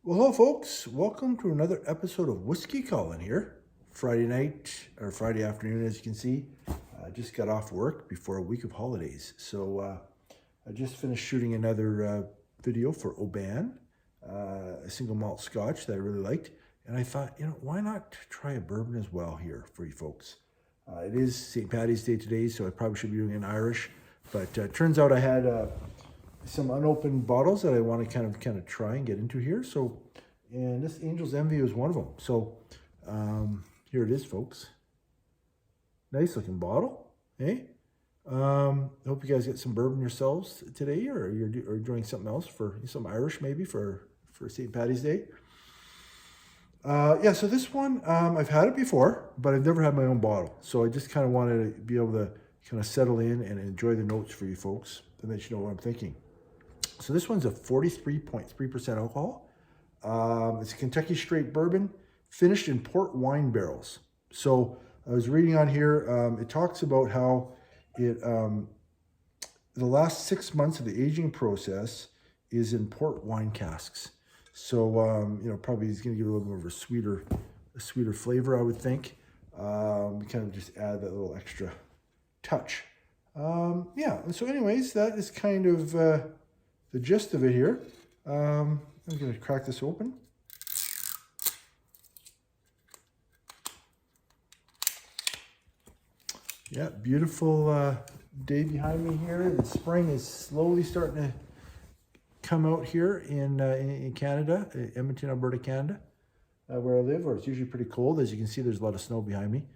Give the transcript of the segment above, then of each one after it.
Well, hello, folks. Welcome to another episode of Whiskey Calling here. Friday night, or Friday afternoon, as you can see. I just got off work before a week of holidays. So I just finished shooting another video for Bourbon, a single malt scotch that I really liked. And I thought, why not try a bourbon as well here for you folks? It is St. Paddy's Day today, so I probably should be doing an Irish. But turns out I had some unopened bottles that I want to kind of try and get into here. So, and this Angel's Envy is one of them. So here it is, folks. Nice looking bottle, eh? I hope you guys get some bourbon yourselves today, or you're doing something else for some Irish maybe for St. Paddy's Day. Yeah, so this one, I've had it before, but I've never had my own bottle. So I just kind of wanted to be able to kind of settle in and enjoy the notes for you folks and let you know what I'm thinking. So this one's a 43.3% alcohol. It's a Kentucky straight bourbon finished in port wine barrels. So I was reading on here, it talks about how it the last 6 months of the aging process is in port wine casks. So probably it's going to give it a little more of a sweeter flavor, I would think. Kind of just add that little extra touch. Yeah. And so, anyways, that is kind of the gist of it here. I'm going to crack this open. Yeah, beautiful day behind me here. The spring is slowly starting to come out here in Canada, Edmonton, Alberta, Canada, where I live, where it's usually pretty cold. As you can see, there's a lot of snow behind me.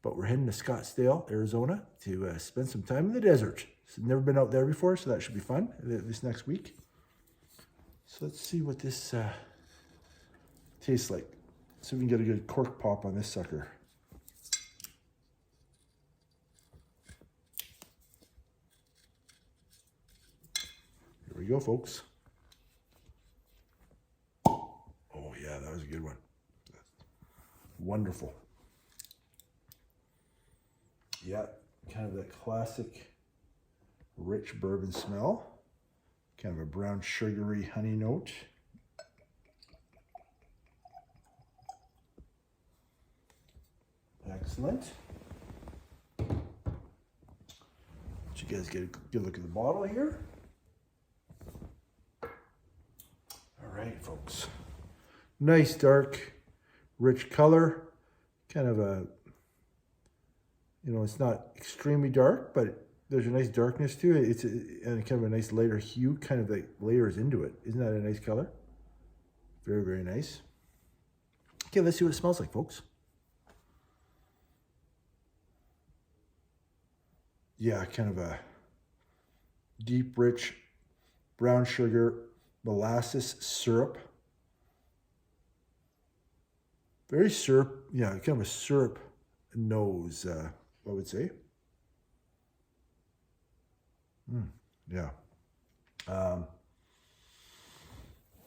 But we're heading to Scottsdale, Arizona to spend some time in the desert. So never been out there before, so that should be fun this next week. So let's see what this tastes like. See if we can get a good cork pop on this sucker. Here we go, folks. Oh yeah, that was a good one. Wonderful. Yeah, kind of that classic rich bourbon smell. Kind of a brown sugary honey note. Excellent. Let you guys get a good look at the bottle here. All right, folks. Nice dark, rich color. Kind of a, it's not extremely dark, but there's a nice darkness to it. It's and kind of a nice lighter hue, kind of like layers into it. Isn't that a nice color? Very, very nice. Okay, let's see what it smells like, folks. Yeah, kind of a deep, rich brown sugar, molasses syrup. Very syrup, yeah, kind of a syrup nose, I would say. Yeah.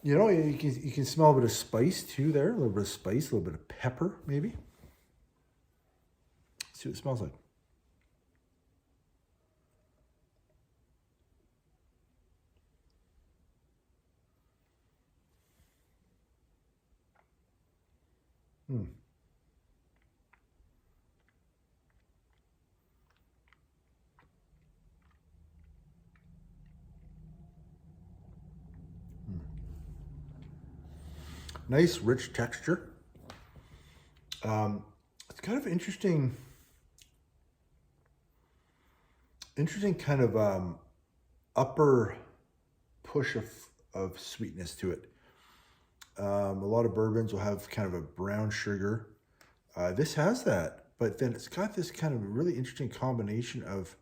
You can smell a bit of spice too there. A little bit of spice, a little bit of pepper maybe. Let's see what it smells like. Nice, rich texture. It's kind of interesting kind of upper push of sweetness to it. A lot of bourbons will have kind of a brown sugar. This has that, but then it's got this kind of really interesting combination of,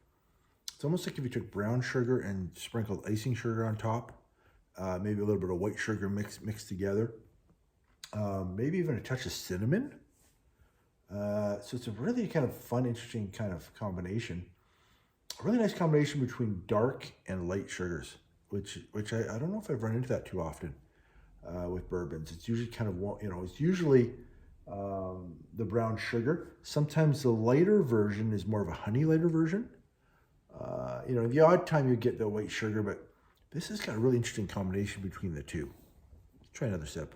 it's almost like if you took brown sugar and sprinkled icing sugar on top, maybe a little bit of white sugar mixed together. Maybe even a touch of cinnamon. So it's a really kind of fun, interesting kind of combination. A really nice combination between dark and light sugars, which I don't know if I've run into that too often with bourbons. It's usually kind of, it's usually the brown sugar. Sometimes the lighter version is more of a honey lighter version. The odd time you get the white sugar, but this has got a really interesting combination between the two. Let's try another sip.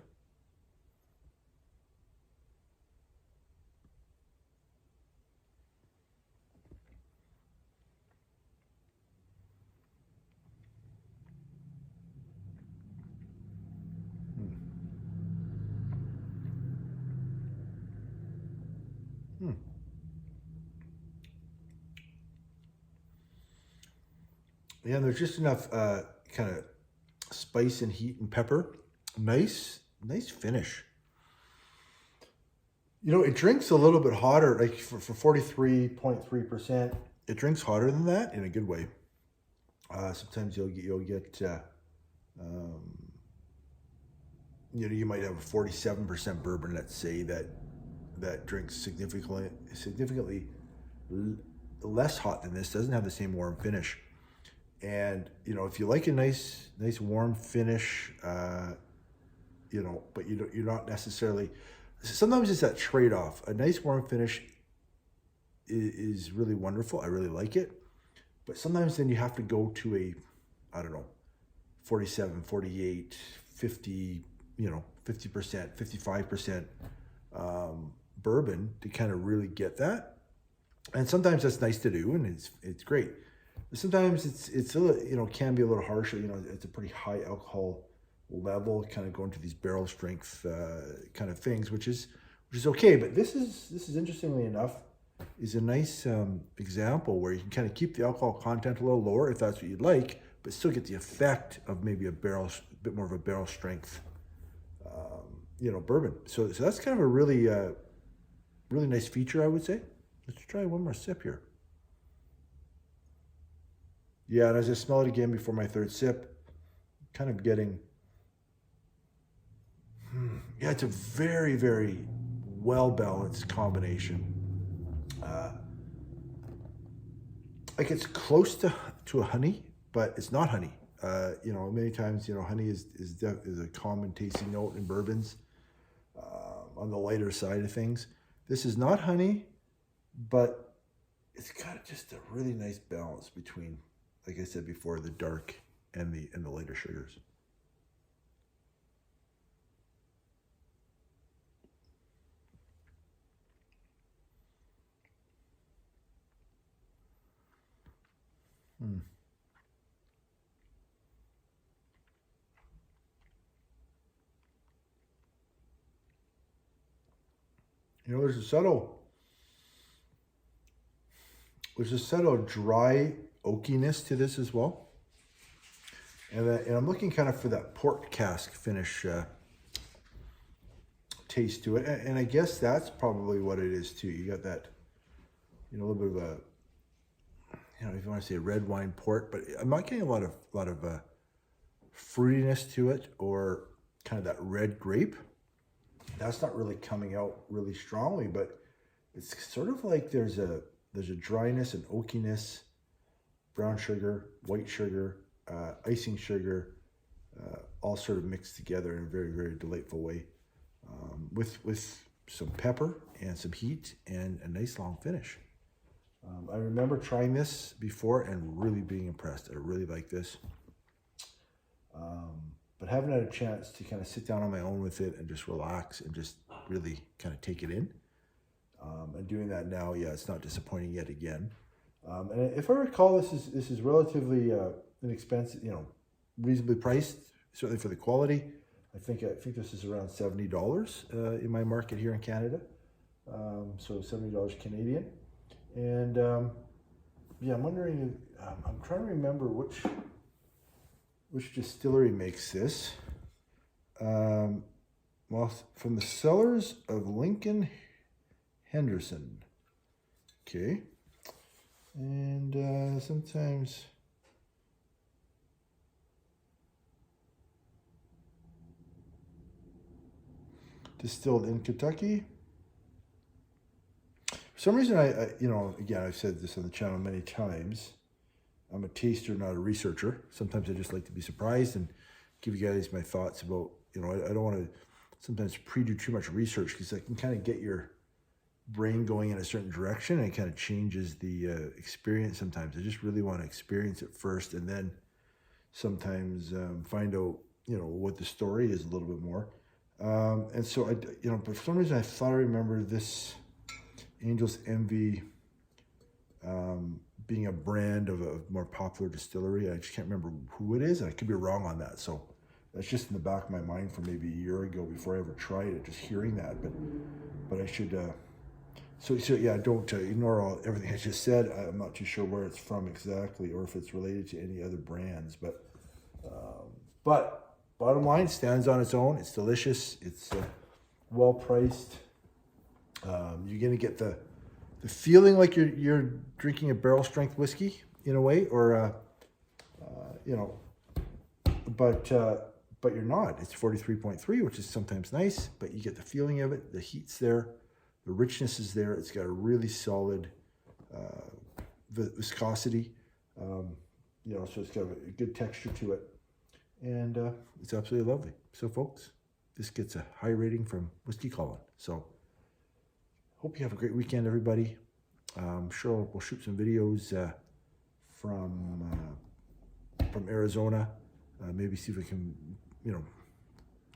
Yeah, there's just enough kind of spice and heat and pepper. Nice finish. You know, it drinks a little bit hotter, like for 43.3%. It drinks hotter than that in a good way. Sometimes you'll get um, you know, you might have a 47% bourbon, let's say, that drinks significantly less hot than this, doesn't have the same warm finish. And you know, if you like a nice warm finish, you know, but you're not necessarily. Sometimes it's that trade off. A nice warm finish is really wonderful. I really like it, but sometimes then you have to go to a, I don't know, 47, 48, 50, you know, 50%, 55% bourbon to kind of really get that. And sometimes that's nice to do, and it's great. But sometimes it's a little, you know, can be a little harsher. You know, it's a pretty high alcohol level, kind of going to these barrel strength kind of things, which is okay. But this is interestingly enough is a nice example where you can kind of keep the alcohol content a little lower if that's what you'd like, but still get the effect of maybe a bit more of a barrel strength, you know, bourbon. So that's kind of a really really nice feature, I would say. Let's try one more sip here. Yeah, and as I smell it again before my third sip, kind of getting, yeah, it's a very, very well-balanced combination. Like it's close to a honey, but it's not honey. You know, many times, you know, honey is a common tasting note in bourbons on the lighter side of things. This is not honey, but it's got just a really nice balance between, like I said before, the dark and the lighter sugars. Hmm. You know, there's a subtle dry oakiness to this as well. And I'm looking kind of for that port cask finish taste to it. And I guess that's probably what it is too. You got that, you know, a little bit of a, you know, if you want to say red wine port, but I'm not getting a lot of fruitiness to it or kind of that red grape. That's not really coming out really strongly, but it's sort of like there's a dryness and oakiness, brown sugar, white sugar, icing sugar, all sort of mixed together in a very, very delightful way, with some pepper and some heat and a nice long finish. I remember trying this before and really being impressed. I really like this. But haven't had a chance to kind of sit down on my own with it and just relax and just really kind of take it in. And doing that now, yeah, it's not disappointing yet again. And if I recall, this is relatively inexpensive, you know, reasonably priced, certainly for the quality. I think this is around $70 in my market here in Canada. So $70 Canadian. And yeah, I'm wondering, I'm trying to remember which distillery makes this. Well, from the cellars of Lincoln Henderson. Okay. And sometimes distilled in Kentucky. For some reason, I you know, again, I've said this on the channel many times. I'm a taster, not a researcher. Sometimes I just like to be surprised and give you guys my thoughts about, you know, I don't want to sometimes pre-do too much research because I can kind of get your brain going in a certain direction and it kind of changes the experience sometimes. I just really want to experience it first and then sometimes find out, you know, what the story is a little bit more. And so, you know, but for some reason I thought I remember this Angel's Envy being a brand of a more popular distillery. I just can't remember who it is. I could be wrong on that. So that's just in the back of my mind from maybe a year ago before I ever tried it, just hearing that. But I should So yeah, don't ignore everything I just said. I'm not too sure where it's from exactly, or if it's related to any other brands. But bottom line, stands on its own. It's delicious. It's well priced. You're gonna get the feeling like you're drinking a barrel strength whiskey in a way, or you know, but you're not. It's 43.3, which is sometimes nice, but you get the feeling of it. The heat's there. The richness is there. It's got a really solid viscosity, you know, so it's got a good texture to it, and it's absolutely lovely. So, folks, this gets a high rating from Whiskey Colin. So, hope you have a great weekend, everybody. I'm sure we'll shoot some videos from Arizona. Maybe see if we can, you know,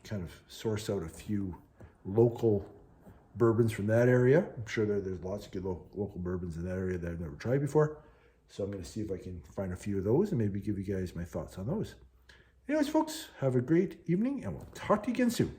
kind of source out a few local bourbons from that area. I'm sure there's lots of good local bourbons in that area that I've never tried before. So I'm going to see if I can find a few of those and maybe give you guys my thoughts on those. Anyways, folks, have a great evening, and we'll talk to you again soon.